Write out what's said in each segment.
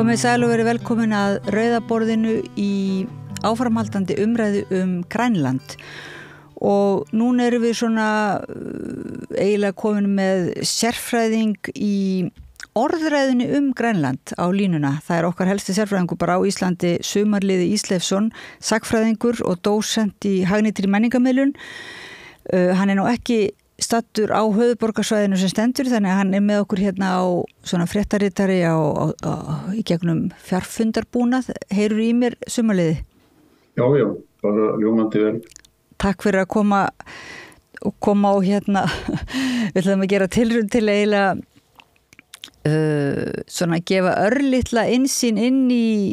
Komið sæl og verið velkomin að rauðaborðinu í áframhaldandi umræðu Grænland og núna erum við svona eiginlega komin með sérfræðing í orðræðinu Grænland á línuna. Það okkar helsti sérfræðingur bara á Íslandi, Sumarliði Ísleifsson, sagnfræðingur og dósent í hagnýtri menningarmiðlun. Hann nú ekki stattur á höfuðborgarsvæðinu sem stendur, þannig að hann með okkur hérna á svona fréttaritari í gegnum fjarfundarbúnað. Heyrur í mér, Sumarliði? Já, bara ljómandi vel. Takk fyrir að koma og hérna við ætlum að gera tilraun til eiginlega svona að gefa örlitla innsýn inn í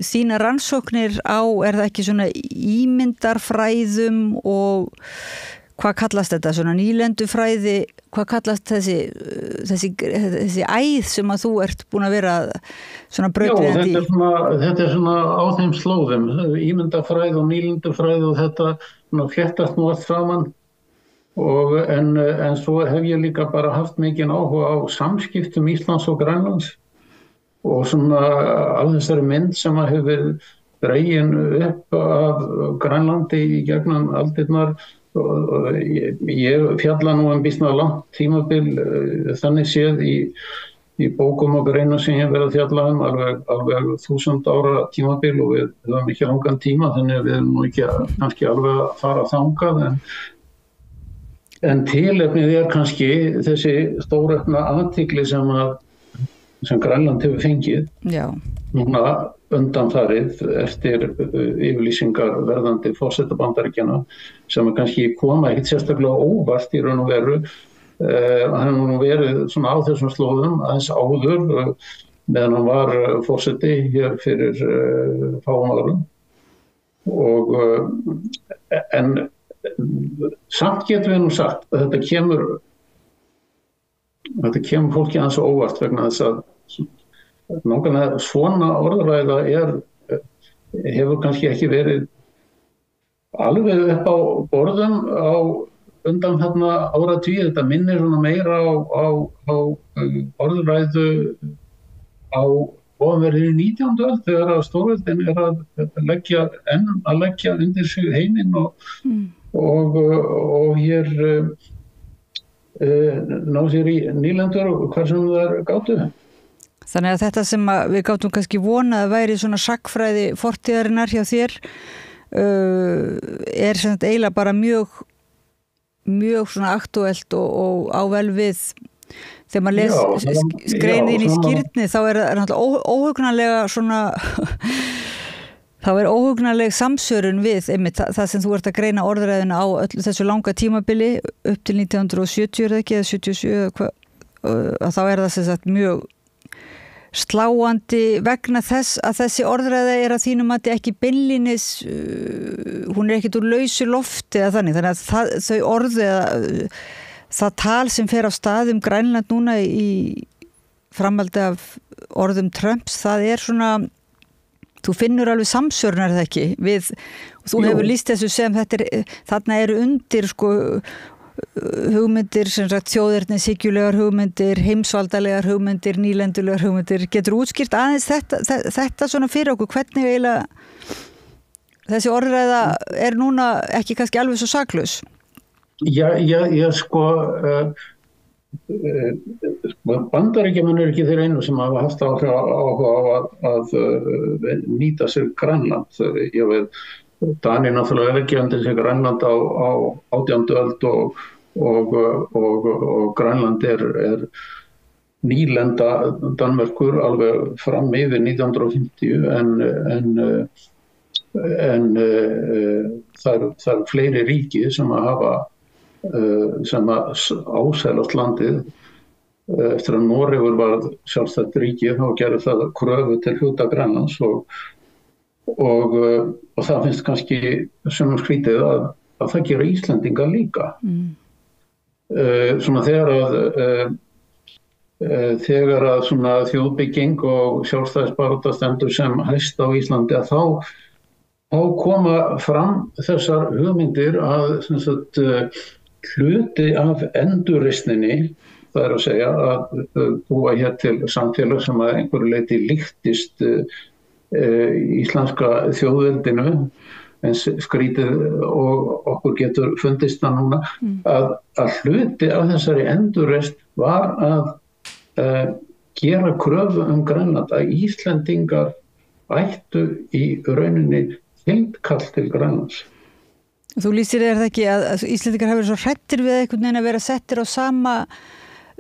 þína rannsóknir á, það ekki svona ímyndarfræðum og hvað kallast þetta, svona nýlendufræði, hvað kallast þessi æð sem að þú ert búin að vera svona brautryðjandi í? Þetta svona á þeim slóðum, ímyndafræði og nýlendufræði og þetta fléttast nú allt saman en svo hef ég líka bara haft mikinn áhuga á samskiptum Íslands og Grænlands og svona af þessari mynd sem að hefur dregin upp af Grænlandi í gegnum aldirnar. Ég fjalla nú býsna langt tímabil þannig séð í bókum og greinum sem ég verið að fjalla alveg 1000 ára tímabil og við höfum ekki langan tíma þannig að við erum nú ekki kannski alveg að fara þangað en tilefnið kannski þessi stóraukna athygli sem Grænland hefur fengið. Já. Núna undanfarið eftir yfirlýsingar verðandi forseta Bandaríkjanna sem kannski koma ekkert sérstaklega óvart í raun og veru. Hann hefur nú verið svona á þessum slóðum aðeins áður meðan hann var forseti hér fyrir fáum árum en samt getum við nú sagt að þetta kemur fólki aðeins óvart vegna þess að nákvæmlega svona orðræða hefur kannski ekki verið alveg upp á borðum á undan þarna áratugi. Þetta minnir svona meira á orðræðu á ofanverðinni 19. öld þegar að stórveldin að leggja undir sig heiminn og hér ná sér í nýlendur hvar sem þær gátu. Þannig að þetta sem við gátum kannski vona að væri svona sagnfræði fortíðarinnar hjá þér sem þetta eiginlega bara mjög svona aktúelt og á vel við þegar maður les greininn í skírni þá náttúrulega óhugnanlega svona þá óhugnanleg samsörun við einmitt það sem þú ert að greina orðræðina á öllu þessu langa tímabili upp til 1970 eða 77 að þá það sem sagt mjög sláandi vegna þess að þessi orðræða að þínum mati ekki beinlínis hún ekkert úr lausu lofti eða þannig að þau orð það tal sem fer á stað Grænland núna í framhaldi af orðum Trumps það svona þú finnur alveg samsörn það ekki við þú hefur lýst þessu sem þarna eru undir hugmyndir sem sagt þjóðernishyggjulegar hugmyndir, heimsvaldalegar hugmyndir, nýlendulegar hugmyndir. Getur útskýrt aðeins þetta svona fyrir okkur hvernig eiginlega þessi orðræða núna ekki kannski alveg svo saklaus? Bandaríkjamenn ekki þeir einu sem hafa haft áhuga að nýta sér Grænland. Ég veit Danir náttúrulega leggja undir sig Grænland á 18. öld og Grænland nýlenda Danmerkur alveg fram yfir 1950 en það fleiri ríki sem hafa sem ásælast landið eftir að Noregur var sjálfstætt ríki þá gerði það kröfu til hluta Grænlands og það finnst kannski sem skrítið að það gera Íslendingar líka. Svona þegar að svona þjóðbygging og sjálfstæðisbarátta stendur sem hæst á Íslandi að þá koma fram þessar hugmyndir að sem sagt, hluti af endurreisninni það að segja að búa hér til samfélag sem að einhverju leyti líktist íslenska þjóðveldinu, en skrítið og okkur getur fundist það núna, að hluti af þessari endurreisn var að gera kröfu Grænland, að Íslendingar ættu í rauninni tilkall til Grænlands. Þú lýsir það ekki að Íslendingar hafa verið svo hrættir við einhvern veginn að vera settir á sama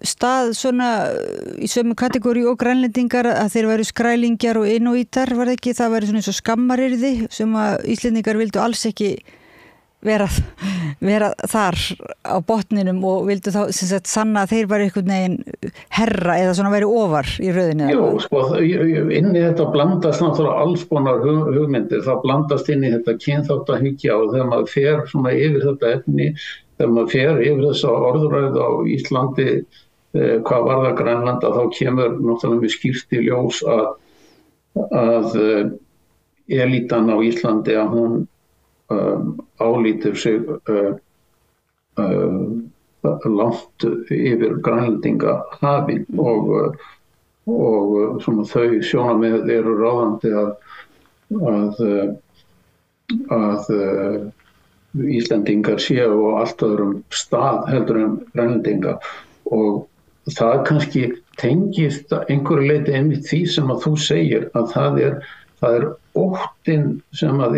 stað svona í sömu kategóri og grænlendingar, að þeir væru skrælingjar og inúítar, var það ekki? Það væri svona eins og skammarirði sem að Íslendingar vildu alls ekki vera þar á botninum og vildu þá sem sagt sanna að þeir væru einhvern veginn herra eða svona væri ofar í röðinni. Jú, sko, inn í þetta blandast náttúrulega alls konar hugmyndir, það blandast inn í þetta kynþáttahyggja, og þegar maður fer svona yfir þetta efni, þegar maður fer yfir þessa orðræðu á Íslandi, hvað varðar Grænlanda, þá kemur náttúrulega mjög skýrt í ljós að elítan á Íslandi, að hún álítur sig langt yfir Grænlendinga hafin, og svona þau sjónarmið eru ráðandi að Íslendingar séu á allt öðrum stað heldur en Grænlendinga, og það kannski tengist einhverju leyti einmitt því sem að þú segir, að það er óttinn sem að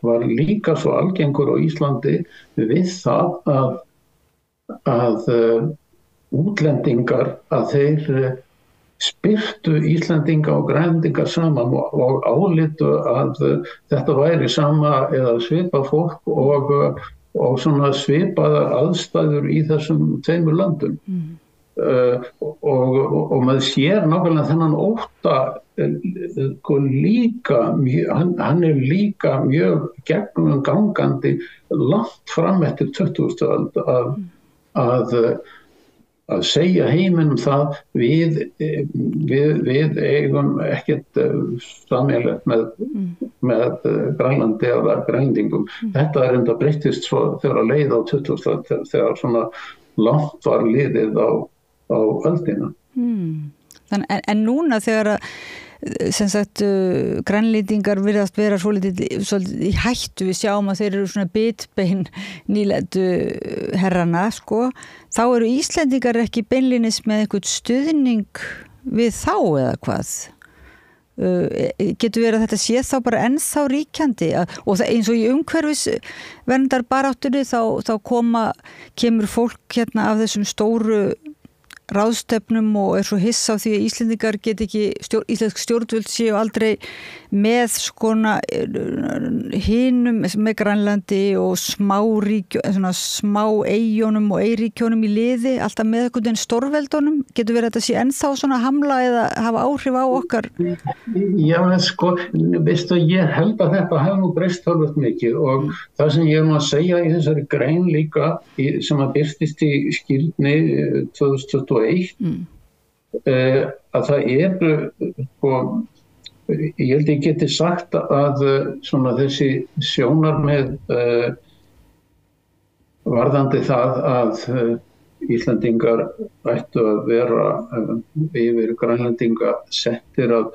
var líka svo algengur á Íslandi við það að útlendingar, að þeir spyrtu Íslendinga og Grænlendinga saman og álitu að þetta væri sama eða svipað fólk og svona svipaðar aðstæður í þessum tveimur löndum. Og maður sér nákvæmlega þennan ótta líka, hann er líka mjög gegnumgangandi langt fram eftir 20. öld, að segja heiminum það við eigum ekkert sameiginlegt með Grænlandi eða Grænlendingum. Þetta er enda breyttist svo þegar að leið á 20. öld, þegar svona langt var liðið á öldina. En núna þegar sem sagt grænlendingar virðast vera svolítið í hættu, við sjáum að þeir eru svona bitbein nýlendu herrana, sko, þá eru Íslendingar ekki beinlínis með einhvern stuðning við þá eða hvað? Getur verið að þetta sé þá bara ennþá ríkjandi, og eins og í umhverfisverndar baráttunni þá kemur fólk hérna af þessum stóru ráðstefnum og er svo hissa á því að Íslendingar get ekki, íslensk stjórnvöld séu aldrei með skona hinum með Grænlandi og smá eyjónum og eyríkjónum í liði, alltaf með einhvern veginn stórveldunum. Getur verið að þetta sé ennþá svona hamla eða hafa áhrif á okkar? Já, sko, veistu, ég held að þetta hafi nú breyst tölvöld mikið, og það sem ég að segja í þessari grein líka sem að birtist í Skírni 2021, að það sko, ég held ég geti sagt að svona þessi sjónarmið varðandi það að Íslendingar ættu að vera yfir Grænlendinga settir, að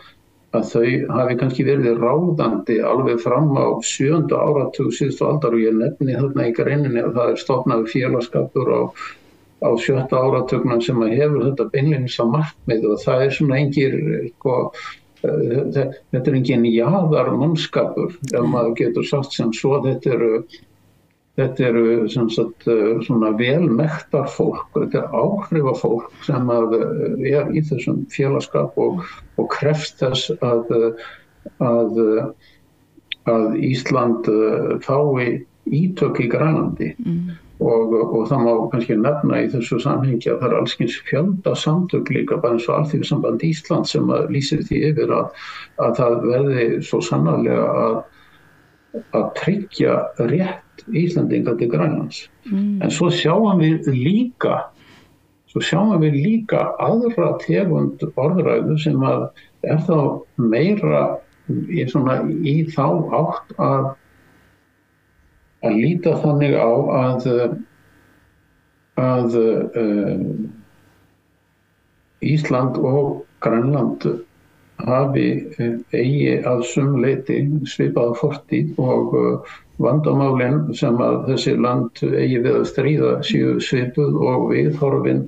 þau hafi kannski verið ráðandi alveg fram á 7. áratug síðustu aldar, og ég nefni þarna í greininni að það er stofnaður félagsskapur á 7. áratugnum sem að hefur þetta beinlínis að markmið, og það er svona þetta er engin jaðar mannskapur, ef maður getur sagt sem svo. Þetta eru sem sagt svona velmektar fólk, þetta er áhrifafólk sem er í þessum félagsskap og krefst þess að Ísland fái ítök í Grænlandi. Og það má kannski nefna í þessu samhengi að það er allskyns fjölda samtök líka, bara eins og Alþýðusamband Íslands, sem lýsir því yfir að það verði svo sannarlega að tryggja rétt Íslendinga til Grænlands. En svo sjáum við líka aðra tegund orðræðu sem er þá meira í þá átt að líta þannig á Ísland og Grænland hafi eigi að sumleyti svipaða fortíð og vandamálin sem að þessi land eigi við að stríða séu svipuð og viðhorfin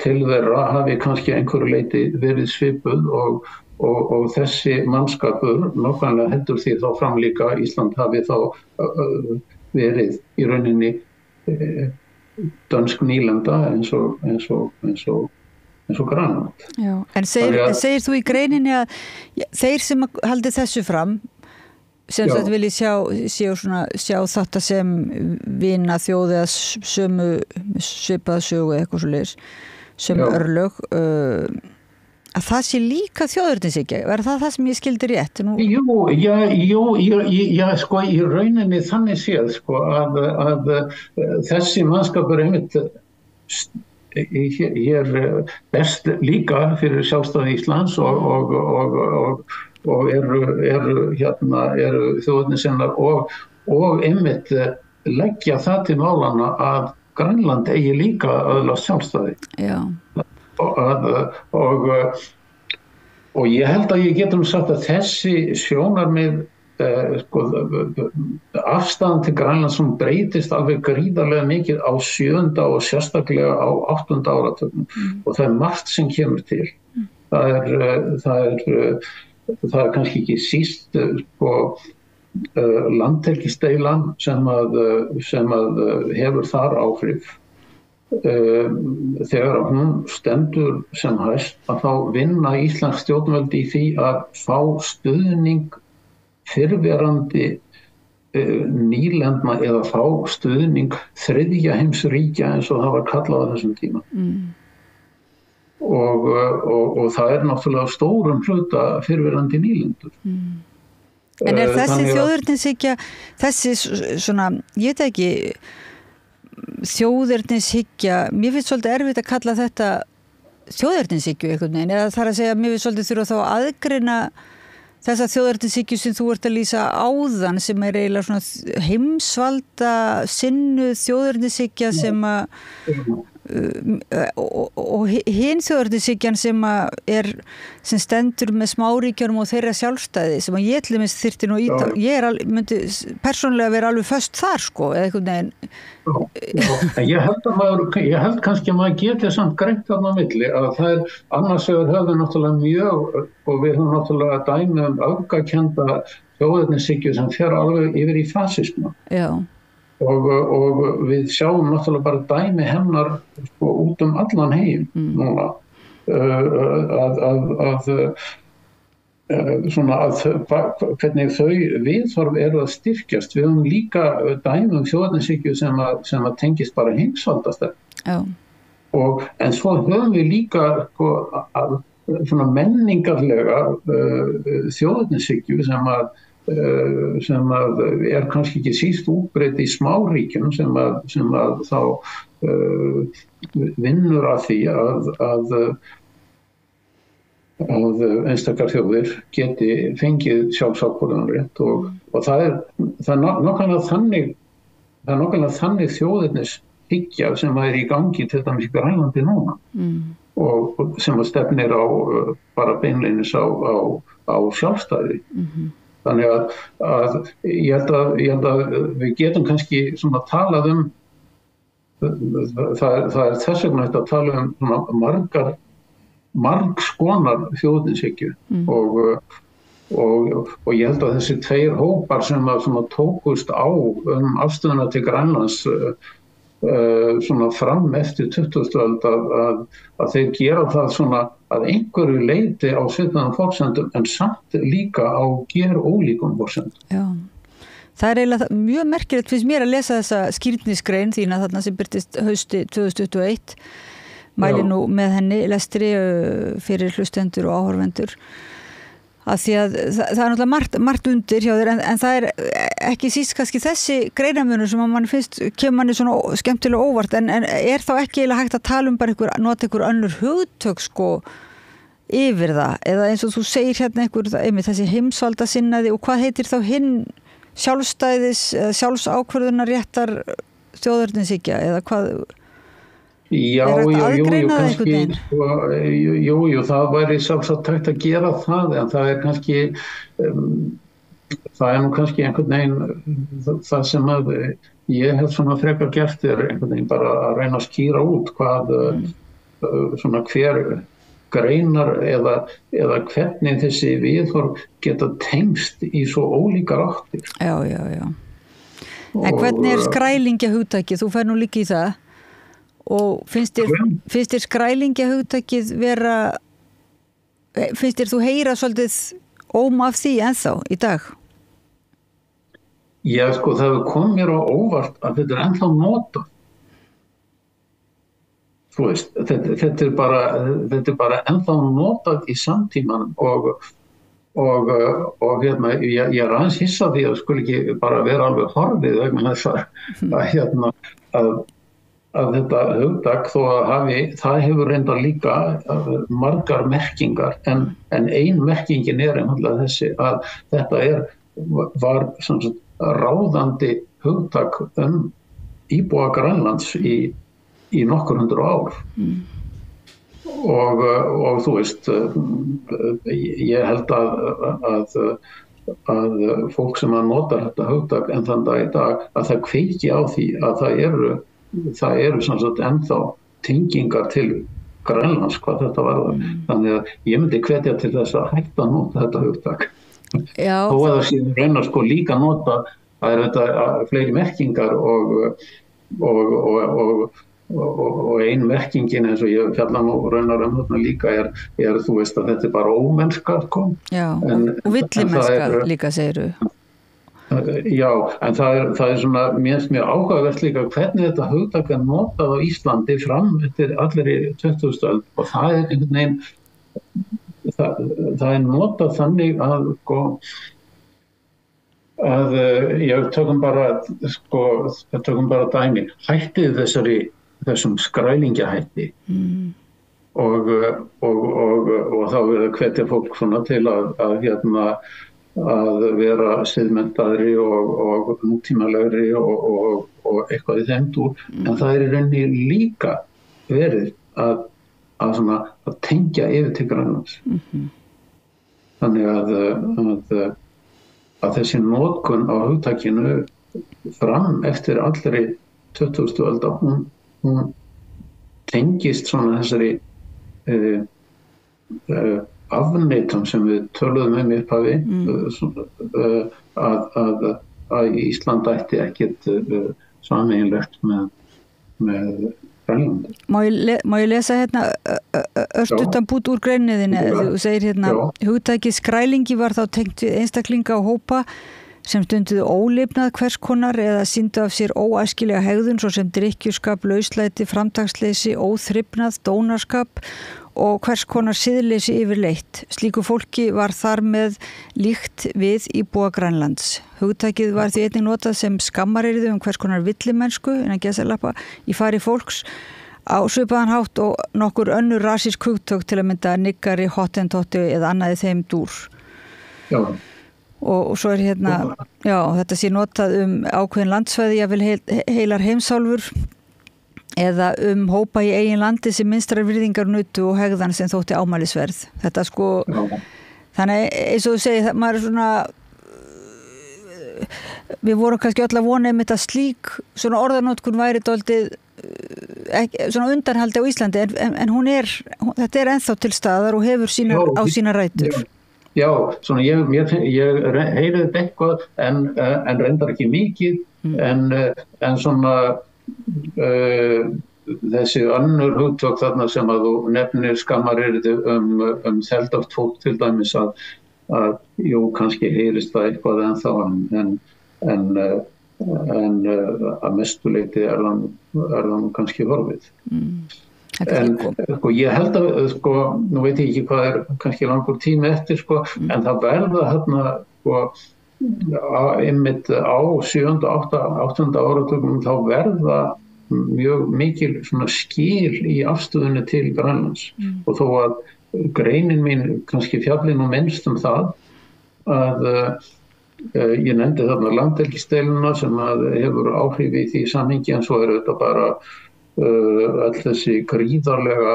til þeirra hafi kannski einhverju leyti verið svipuð og þessi mannskapur nákvæmlega heldur því þá fram líka að Ísland hafi þá verið í rauninni dönsk nýlenda eins og Grænland. Já, en segir þú í greininni að þeir sem haldi þessu fram sem þetta vilji sjá þetta sem vina þjóð eða sömu svipaða sögu eða eitthvað svoleiðis, sömu örlög að það sé líka þjóðernishyggja, er það sem ég skildi rétt? Já, sko, í rauninni þannig séð, sko, að þessi mannskapur einmitt hér best líka fyrir sjálfstæði Íslands og eru þjóðernissinnar og einmitt leggja það til málana að Grænland eigi líka öðlast sjálfstæði. Já. Og ég held að ég getum sagt að þessi sjónarmið afstæðan til Grænland sem breytist alveg gríðarlega mikið á 7. og sérstaklega á 8. áratugnum og það margt sem kemur til. Það er kannski ekki síst landhelgisdeilan sem að hefur þar áhrif. Þegar hún stendur sem hæst að þá vinna íslensk stjórnvöld í því að fá stuðning fyrrverandi nýlendna eða fá stuðning þriðja heims ríkja eins og það var kallað á þessum tíma. Og það er náttúrulega stórum hluta fyrrverandi nýlendur. En er þessi þjóðernishyggja, þessi svona, ég veit ekki, þjóðernishyggja, mér finnst svolítið erfitt að kalla þetta þjóðernishyggju einhvern veginn, eða það að segja, mér finnst svolítið þurfa þá að aðgreina þessa þjóðernishyggju sem þú ert að lýsa áðan sem er eiginlega svona heimsvalda sinnu þjóðernishyggja sem að og hinn þjóðernishyggjan sem stendur með smáríkjunum og þeirra sjálfstæði sem að ég til dæmis þyrfti nú ég myndi persónulega vera alveg föst þar sko eða einhvern veginn. Ég held kannski að maður geti samt greint þarna á milli að það er annars vegar höfum náttúrulega mjög og við höfum náttúrulega dæmi öfgakennda þjóðernishyggju sem fer alveg yfir í fasisma. Já. Og við sjáum náttúrulega bara dæmi hennar sko, út allan heim núna hvernig þau viðhorf eru að styrkjast. Við höfum líka dæmi þjóðernishyggju sem að tengist bara heimsvaldastefnu. En svo höfum við líka svona menningarlega þjóðernishyggju sem að er kannski ekki síst útbreidd í smáríkjum sem að þá vinnur að því að einstakar þjóðir geti fengið sjálfsákvörðunarrétt og það er nákvæmlega þannig þjóðernishyggja sem er í gangi til dæmis í Grænlandi núna og sem að stefnir á bara beinleinis á sjálfstæði. Þannig að ég held að við getum kannski svona talað það er þess vegna að tala svona margskonar þjóðernishyggju og ég held að þessi tveir hópar sem að tókust á afstöðuna til Grænlands svona fram eftir 20. öld að þeir gera það svona að einhverju leyti á svipaðum forsendum en samt líka á gerólíkum forsendum. Já, það er eiginlega mjög merkilegt finnst mér að lesa þessa skírnisgrein þína þarna sem birtist hausti 2021 mæli nú með henni lestri fyrir hlustendur og áhorfendur að því að það er náttúrulega margt undir hjá þér en það er ekki síst kannski þessi greinamunur sem að mann finnst kemur manni svona skemmtilega óvart en er þá ekki eiginlega hægt að tala bara nota einhver önnur hugtök sko yfir það eða eins og þú segir hérna einmitt þessi heimsvalda sinnaði og hvað heitir þá hinn sjálfstæðis eða sjálfsákvörðunarréttar þjóðernishyggja eða hvað? Já, hægt að jú, aðgreina það kannski, einhvern veginn? sko, jú, það væri sjálfsagt hægt að gera það, en það kannski, það nú kannski einhvern veginn það sem að ég hef svona frekar gert einhvern veginn bara að reyna að skýra út hvað svona hver greinar eða hvernig þessi viðhorf geta tengst í svo ólíkar áttir. Já. En hvernig skrælingjahugtakið? Þú fer nú líka í það og finnst þér skrælingjahugtakið vera, finnst þér þú heyra svolítið af því ennþá í dag? Já, sko, það hefur komið mér á óvart að þetta ennþá notað. Þú veist, þetta er bara ennþá notað í samtímanum og hérna, ég aðeins hissa því að skuli ekki bara vera alveg horfið vegna þess að þetta hugtak þó að það hefur reyndar líka margar merkingar en ein merkingin einfaldlega þessi að þetta var sem sagt, ráðandi hugtak íbúa Grænlands í nokkur hundruð ár. Og þú veist, ég held að fólk sem að notar þetta hugtak enn þann dag í dag, að það kveiki á því að það eru sem sagt ennþá tengingar til Grænlands hvað þetta varðar. Þannig að ég myndi hvetja til þess að hætta að nota þetta hugtak. Já. Þó að það sé reyna sko líka nota, það þetta fleiri merkingar og ein merkingin eins og ég fjalla nú raunar þarna líka þú veist að þetta bara ómennska sko. Já, og villimennska líka segiru. Já, en það svona mjög áhugavert líka hvernig þetta hugtak notað á Íslandi fram eftir allri 20. öld og það einhvern veginn það notað þannig að ég tökum bara dæmi, hættið þessum skrælingjahætti og þá verður hvetja fólk svona til að vera siðmenntaðri og nútímalegri og eitthvað í þeim dúr, en það í rauninni líka verið að tengja yfir til Grænlands. Þannig að þessi notkun á hugtakinu fram eftir allri 20. öld hún tengist svona þessari afneitun sem við töluðum upphafi að Ísland ætti ekkert sameiginlegt með Grænlandi. Má ég lesa hérna örstuttan bút úr greiniðinni? Þú segir hérna, hugtakið skrælingi var þá tengt við einstaklinga og hópa sem stunduðu ólifnað hvers konar eða sýndu af sér óæskilega hegðun svo sem drykkjuskap, lauslæti, framtaksleysi, óþrifnað, dónarskap og hvers konar siðleysi yfirleitt. Slíku fólki var þar með líkt við íbúa Grænlands. Hugtakið var því einnig notað sem skammaryrði hvers konar villimennsku innan gæsalappa í fari fólks á svipaðan hátt og nokkur önnur rasísk hugtök til að mynda niggari, hottentotti eða annaði þeim dúr. Já. Og svo hérna, já, þetta sé notað ákveðin landsvæði, jafnvel heilar heimsálfur eða hópa í eigin landi sem minstrar virðingar nutu og hegðan sem þótti ámælisverð. Þetta sko, þannig eins og þú segir, maður svona, við vorum kannski öll að vona einmitt að slík svona orðanotkun væri dálítið svona undanhaldi á Íslandi, en þetta ennþá til staðar og hefur á sína rætur. Já, svona ég heyri þetta eitthvað en reyndar ekki mikið en svona þessi önnur hugtök þarna sem að þú nefnir skammaryrði þeldaft fólk til dæmis að jú, kannski heyrist það eitthvað ennþá en að mestu leyti það kannski horfið. En sko, ég held að nú veit ég ekki hvað kannski langur tími eftir en það verða þarna einmitt á 7. og 8. áratugum þá verða mjög mikil svona skil í afstöðunni til Grænlands og þó að greinin mín kannski fjalli nú minnst það að ég nefndi þarna landhelgisdeiluna sem að hefur áhrif í því samhengi en svo þetta bara öll þessi gríðarlega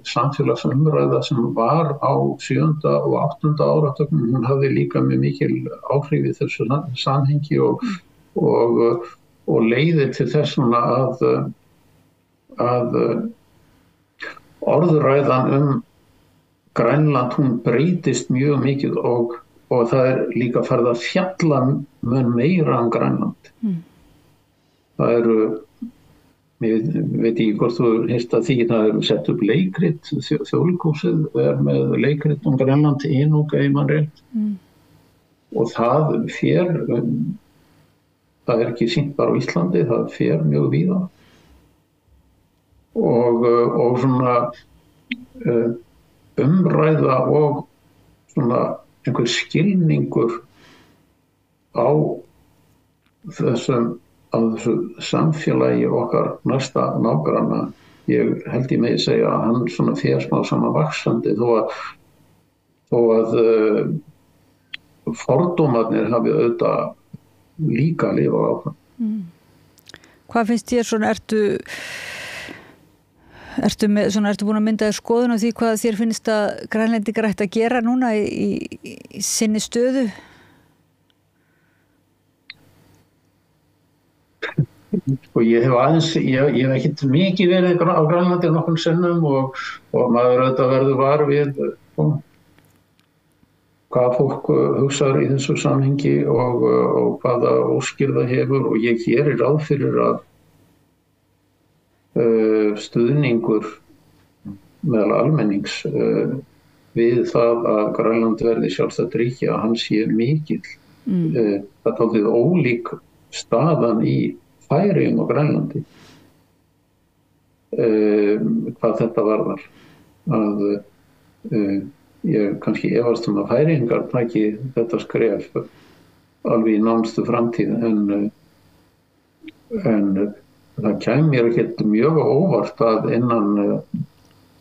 samfélagsumræða sem var á 7. og 8. áratugnum, hún hafði líka með mikil áhrif í þessu samhengi og leiðir til þess svona að orðræðan Grænland, hún breytist mjög mikið og það líka farið að fjalla mun meira Grænland. Það eru, ég veit ekki hvort þú heyrst að því, það eru sett upp leikrit, Þjóðleikhúsið með leikrit Grænland einung ef man rétt. Og það er ekki sýnt bara á Íslandi, það fer mjög víða. Og svona umræða og svona einhver skilningur á þessu samfélagi okkar næsta nágranna. Ég held ég megi segja að hann svona fer smá saman vaxandi þó að fordómarnir hafi auðvitað líka lifað áfram. Hvað finnst þér svona, ertu búin að mynda þér skoðun á því hvað þér finnst að Grænlendingar ætti að gera núna í sinni stöðu? Og ég hef ekkert mikið verið á Grænlandi nokkrum sinnum og maður auðvitað verður var við hvað fólk hugsar í þessu samhengi og hvaða óskir það hefur, og ég gerir ráð fyrir að stuðningur meðal almennings við það að Grænland verði sjálfstætt ríki, að hann sé mikill. Það er dálítið ólík staðan í Færeyjum og Grænlandi hvað þetta varðar. Ég kannski efast að Færeyingar taki þetta skref alveg í nánustu framtíð, en það kæmi mér ekkert mjög óvart að innan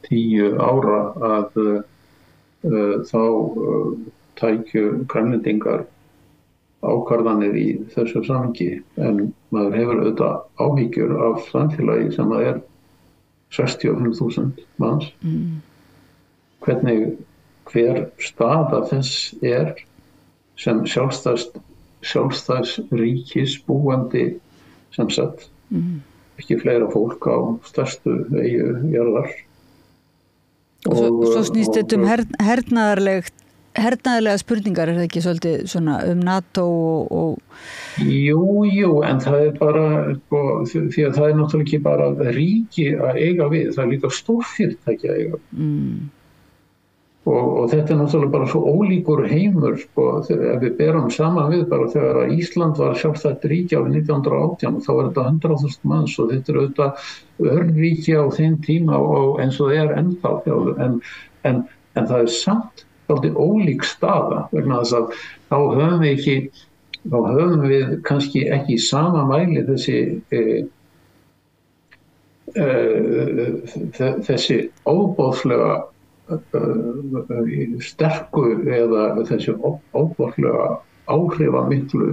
10 ára að þá tækju Grænlendingar ákvarðanir í þessu samhengi, en maður hefur auðvitað áhyggjur af samfélagi sem það er 65.000 manns. Hver staða þess sem sjálfstæðs ríkis búandi sem sagt, ekki fleira fólk á stærstu eyju jarðar. Svo snýst þetta hernaðarlega spurningar, er það ekki svolítið svona NATO og... Jú, en það er bara, því að það er náttúrulega ekki bara ríki að eiga við, það er líka stórfyrirtæki að eiga við. Og þetta er náttúrulega bara svo ólíkur heimur, ef við berum saman við bara þegar að Ísland var sjálfstætt ríki árið 1918, þá var þetta 100.000 manns og þetta er auðvitað örríki á þeim tíma og eins og það er ennþá, en það er samt svolítið ólík staða, vegna þess að þá höfum við kannski ekki í sama mæli þessi óboðslega sterku eða þessi óboðslega áhrifamiklu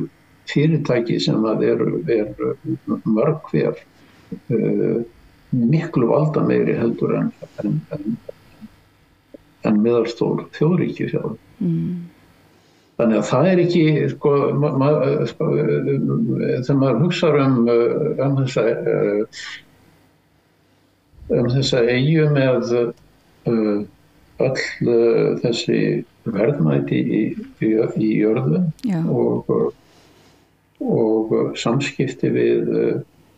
fyrirtæki sem það eru mörg hver miklu valdameiri heldur en meðalstór þjóðríki sjálf. Þannig að það er ekki, þegar maður hugsar þessa eyju með öll þessi verðmæti í jörðu og samskipti við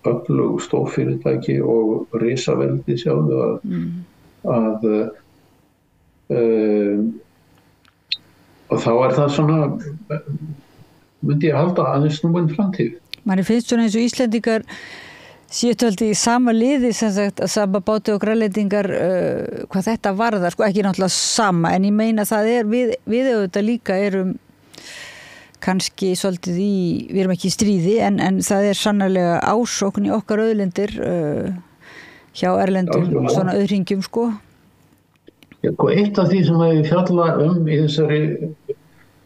öflug stórfyrirtæki og risaveldi sjálfu og þá er það svona, myndi ég halda aðeins snúin framtíð. Manni finnst svona eins og Íslendingar sétöldi í sama liði, sem sagt, að sama báti og grænlendingar hvað þetta varðar, ekki náttúrulega sama, en ég meina það er, við auðvitað líka erum kannski svolítið við erum ekki í stríði, en það er sannarlega ásókn í okkar auðlindir hjá erlendum svona auðhringjum, sko. Eitt af því sem ég fjalla í þessari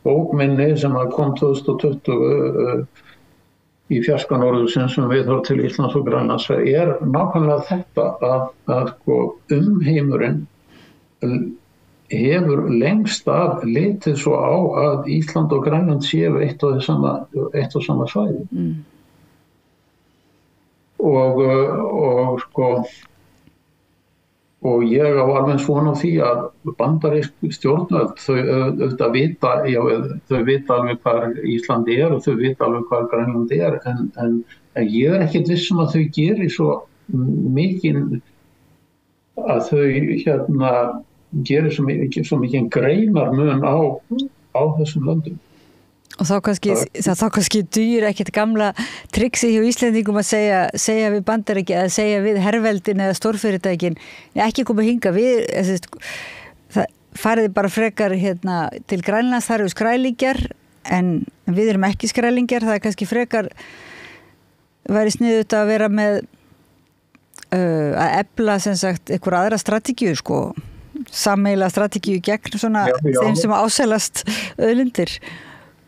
bók minni sem kom 2020 í fjarska norðursins sem viðhorf til Íslands og Grænlands nákvæmlega þetta að sko, umheimurinn hefur lengst af litið svo á að Ísland og Grænland séu eitt og sama svæði. Og ég á alveg svona á því að bandarísk stjórnvöld þau vita alveg hvað Ísland og þau vita alveg hvað Grænland en ég ekkert viss að þau geri svo mikið að þau gerir svo mikið greinarmun á þessum löndum. Og þá kannski dugir ekkert gamla triksi hjá Íslendingum að segja við Bandaríki eða segja við herveldin eða stórfyrirtækin ekki koma hinga við fariði bara frekar til Grænlands, þar eru skrælingjar en við erum ekki skrælingjar, það kannski frekar væri sniðugt að vera með að efla sem sagt einhver aðra strategíu sko, sameiginlega strategíu gegn svona þeim sem ásælast auðlindir.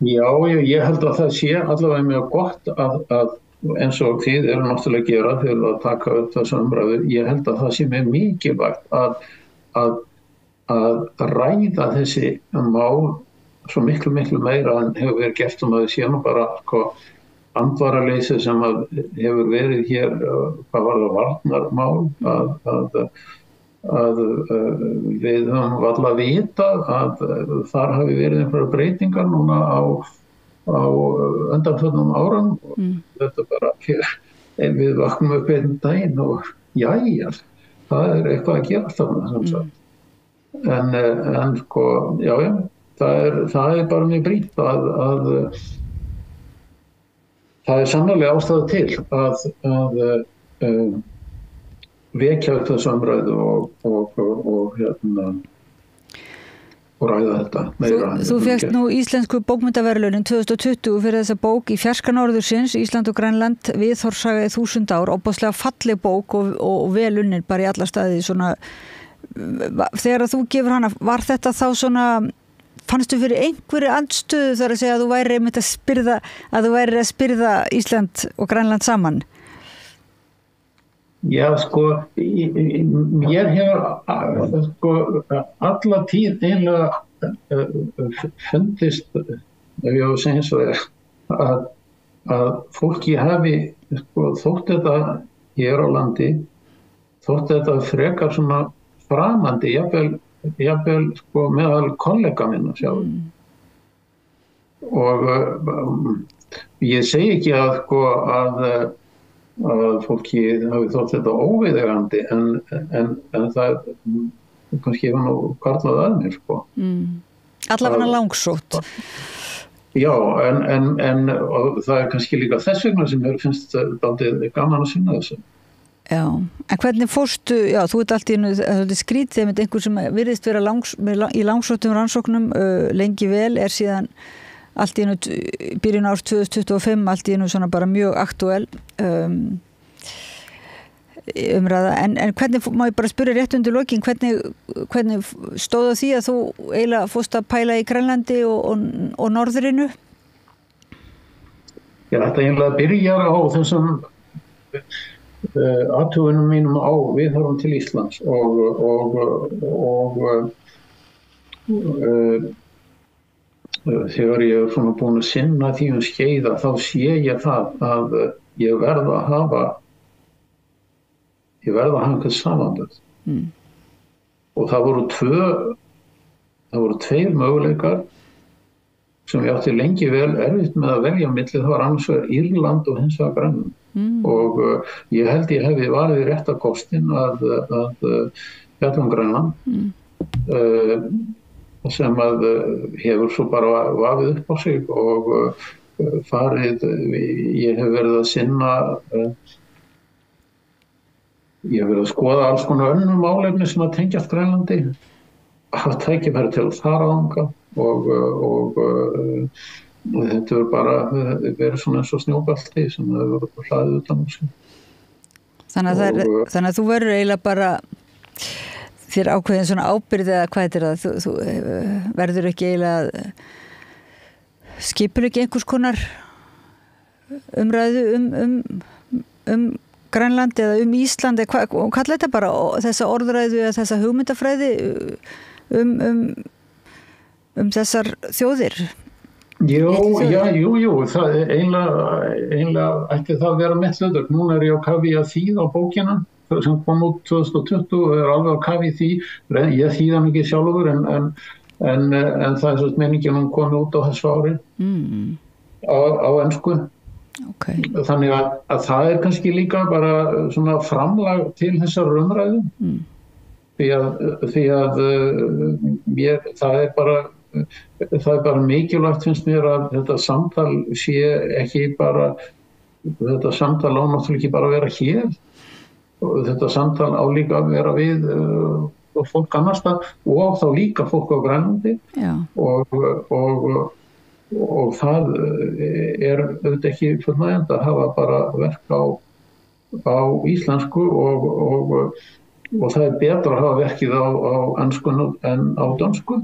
Já, ég held að það sé allavega mjög gott að eins og þið eru náttúrulega að gera til að taka upp þessu umræðu. Ég held að það sé mjög mikilvægt að ræða þessi mál svo miklu meira en hefur verið gert að þið sé nú bara andvaraleysi sem hefur verið hér hvað var það varnarmál að við höfum varla vitað að þar hafi verið einhverjar breytingar núna á undanförnum árum og þetta bara við vaknum upp einn daginn og jæja, það eitthvað að gera þarna en sko, já, það bara mjög brýnt að það sannarlega ástæða til að vekja upp þessu umræðu og ræða þetta meira. Þú fékkst nú Íslensku bókmenntaverðlaunin 2020 fyrir þessa bók í fjarska norðursins, Ísland og Grænland, viðhorfssaga í 1000 ár, óbáslega falleg bók og vel unnin bara í alla staði svona. Þegar þú gefur hana, var þetta þá svona, fannstu fyrir einhverju andstöðu þar að segja að þú væri einmitt að spyrða Ísland og Grænland saman? Já, sko, mér hefur sko alla tíð eiginlega fundist, ef ég á að segja svo að fólki hafi sko, þótt þetta hér á landi, þótt þetta frekar svona framandi, jafnvel sko meðal kollega minna sjálf. Og ég segi ekki að sko að fólki hafi þótt þetta óviðeigandi en það kannski hefur nú hvarflað að mér sko. Allavega langsótt. Já, en það kannski líka þess vegna sem mér finnst dálítið gaman að sinna þessu. Já, en hvernig fórstu, já, þú ert allt í einu skrítið með einhver sem virðist vera í langsóttum rannsóknum lengi vel, síðan allt í einu byrjun árs 2025 allt í einu svona bara mjög aktúel umræða en hvernig, má ég bara spyrja rétt undir lokin, hvernig stóð á því að þú eiginlega fórst að pæla í Grænlandi og norðrinu? Já, þetta eiginlega byrjar á þessum athugunum mínum á viðhorfum til Íslands þegar ég svona búin að sinna því skeiða þá sé ég það að ég verð að hafa einhvern samanburð. Og það voru tveir möguleikar sem ég átti lengi vel erfitt með að velja milli, það var annars vegar Írland og hins vegar Grænland. Og ég held ég hefði valið rétta kostin að fjalla Grænland sem að hefur svo bara vafið upp á sig og ég hef verið að sinna ég hef verið að skoða alls konar önnur málefni sem að tengjast Grænlandi, hafa tækifæri til að fara þangað og þetta hefur bara verið svona eins og snjóbalti sem hefur verið hlaðið utan á sig. Þannig að þú verður eiginlega bara þér ákveðin svona ábyrgð eða hvað þetta það? Þú verður ekki eiginlega skipur ekki einhvers konar umræðu Grænland eða Ísland og kalla þetta bara þessa orðræðu eða þessa hugmyndafræði þessar þjóðir. Jú, það er einlega ætti það að vera mitt hlutverk. Núna er ég á kafi að þýða á bókina sem kom út 2020 og er alveg á kafi því. Ég þýða hann ekki sjálfur en það er svo meiningin hún kom út á þessu ári á ensku. Okay. Þannig að það er kannski líka bara svona framlag til þessar umræðu því að það er bara mikilvægt finnst mér að þetta samtal sé ekki bara þetta samtal á náttúrulega ekki bara að vera hér og þetta samtal á líka að vera við fólk annars staðar og þá líka fólk á Grænlandi og það er auðvitað ekki fullnægjandi að hafa bara verk á íslensku og það er betra að hafa verkið á ensku en á dönsku.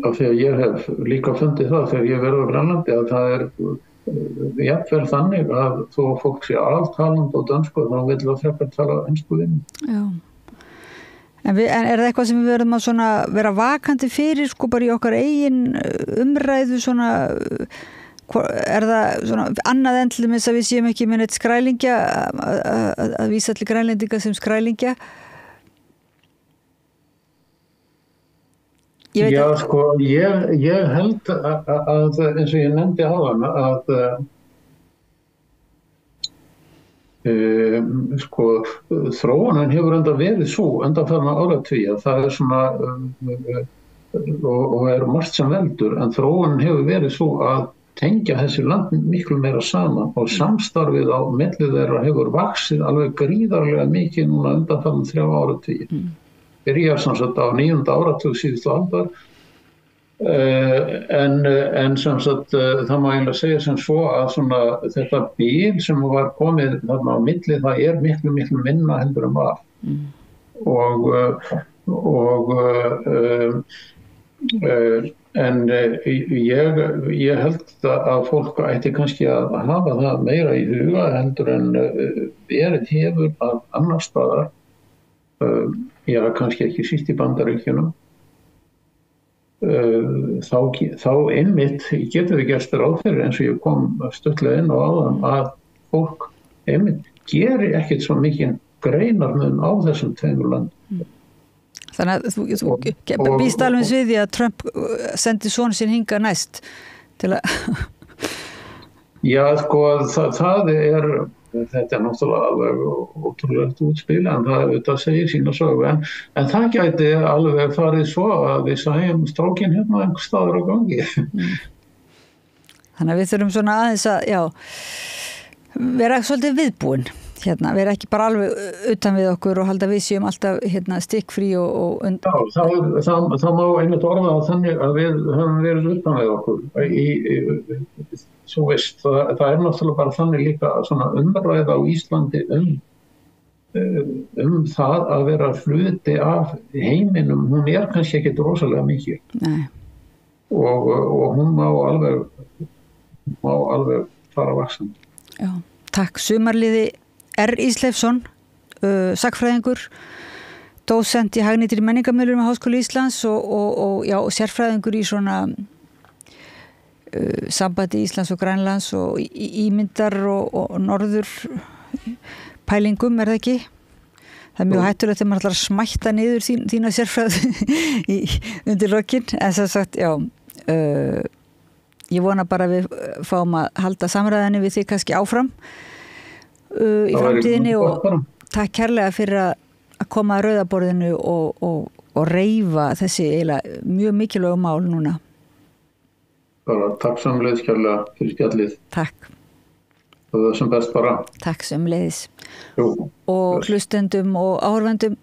Af því að ég hef líka fundið það þegar ég verið á Grænlandi að það er jafnvel þannig að þó að fólk sé altalandi á dönsku þá vil það frekar tala ensku við. Já. En er það eitthvað sem við verðum að svona vera vakandi fyrir sko bara í okkar eigin umræðu svona er það svona annað en til þess að við séum ekki með neitt skrælingja að vísa til grænlendinga sem skrælingja? Já, sko, ég held að eins og ég nefndi áðan að sko, þróunin hefur enda verið svo undanfarna áratugi að það er svona og er margt sem veldur en þróunin hefur verið svo að tengja þessi land miklu meira saman og samstarfið á milli þeirra hefur vaxið alveg gríðarlega mikið núna undanfarna 3 áratugi. Byrjar sem sagt á 9. áratug síðustu aldar en sem sagt það má eiginlega segja sem svo að svona þetta bil sem var komið þarna á milli það er miklu minna heldur en var en ég held að fólk ætti kannski að hafa það meira í huga heldur en verið hefur að annars staðar já, kannski ekki síst í Bandaríkjunum þá einmitt getur við gerst ráð fyrir eins og ég kom stuttlega inn á áðan að fólk einmitt gerir ekkert svo mikið greinarmun á þessum tveimur löndum. Þannig að þú býst alveg við því að Trump sendi son sinn hingað næst til að Já, sko, þetta er náttúrulega alveg ótrúlegt útspil en það segir sína sögu en það gæti alveg farið svo að við sæjum strákinn hérna einhvers staðar á gangi. Þannig að við þurfum svona aðeins að vera svolítið viðbúin hérna, vera ekki bara alveg utan við okkur og halda við séum alltaf hérna, stikkfrí og Já, það má einmitt orða þannig að við höfum verið utan við okkur svo veist, það er náttúrulega bara þannig líka svona umræða á Íslandi það að vera hluti af heiminum, hún er kannski ekki rosalega mikið. Nei. Og hún má alveg fara vaxandi. Já, takk. Sumarliði R. Ísleifsson, sagnfræðingur, dósent í hagnýttir menningarmiðlum á Háskóla Íslands og sérfræðingur í svona sambandi Íslands og Grænlands og ímyndar og norður pælingum, er það ekki? Það er mjög hættulegt þegar maður ætlar að smætta niður þína sérfræði undir lokin, en sem sagt, já, ég vona bara að við fáum að halda samræðinni við þig kannski áfram í framtíðinni og takk kærlega fyrir að koma að rauðaborðinu og reifa þessi eiginlega mjög mikilvægu mál núna. Bara takk sömuleiðis kærlega fyrir spjallið. Takk. Og það sem best bara. Takk sömuleiðis. Og hlustendum og áhorfendum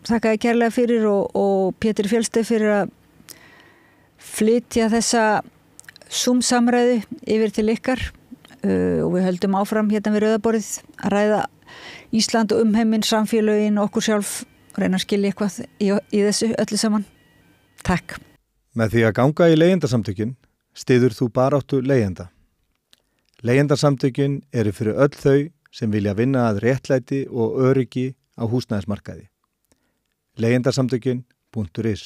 þakka ég kærlega fyrir og Pétur Fjölsteð fyrir að flytja þessa Zoom-samræðu yfir til ykkar og við höldum áfram hérna við rauðaborðið að ræða Ísland og heiminn, samfélögin og okkur sjálf reyna að skilja eitthvað í þessu öllu saman. Takk. Með því að ganga í leigjendasamtökin Styður þú baráttu leigjenda? Leigjendasamtökin eru fyrir öll þau sem vilja vinna að réttlæti og öryggi á húsnæðismarkaði. Leigjendasamtökin.is